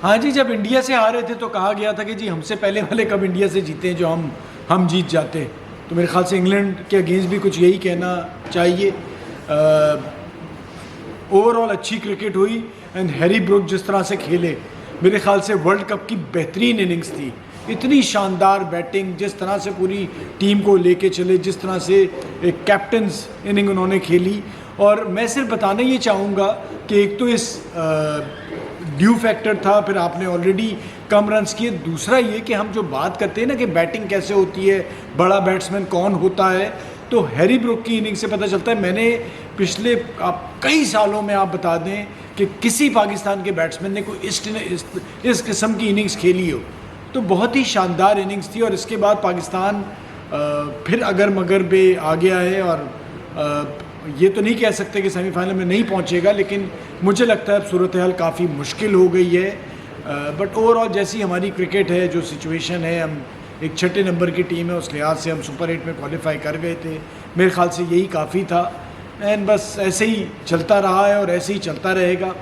हाँ जी, जब इंडिया से हारे थे तो कहा गया था कि जी हमसे पहले वाले कब इंडिया से जीते हैं जो हम जीत जाते। तो मेरे ख्याल से इंग्लैंड के अगेंस्ट भी कुछ यही कहना चाहिए। ओवरऑल अच्छी क्रिकेट हुई एंड हैरी ब्रूक जिस तरह से खेले, मेरे ख्याल से वर्ल्ड कप की बेहतरीन इनिंग्स थी। इतनी शानदार बैटिंग, जिस तरह से पूरी टीम को लेके चले, जिस तरह से एक कैप्टन्स इनिंग उन्होंने खेली। और मैं सिर्फ बताना ये चाहूँगा कि एक तो इस ड्यू फैक्टर था, फिर आपने ऑलरेडी कम रन्स किए। दूसरा ये कि हम जो बात करते हैं ना कि बैटिंग कैसे होती है, बड़ा बैट्समैन कौन होता है, तो हैरी ब्रूक की इनिंग से पता चलता है। मैंने पिछले कई सालों में आप बता दें कि किसी पाकिस्तान के बैट्समैन ने कोई इस किस्म की इनिंग्स खेली हो, तो बहुत ही शानदार इनिंग्स थी। और इसके बाद पाकिस्तान फिर अगर मगर पे आ गया है और ये तो नहीं कह सकते कि सेमीफाइनल में नहीं पहुंचेगा, लेकिन मुझे लगता है अब सूरत हाल काफ़ी मुश्किल हो गई है। बट ओवरऑल जैसी हमारी क्रिकेट है, जो सिचुएशन है, हम एक छठे नंबर की टीम है, उस लिहाज से हम सुपर 8 में क्वालिफाई कर गए थे। मेरे ख्याल से यही काफ़ी था एंड बस ऐसे ही चलता रहा है और ऐसे ही चलता रहेगा।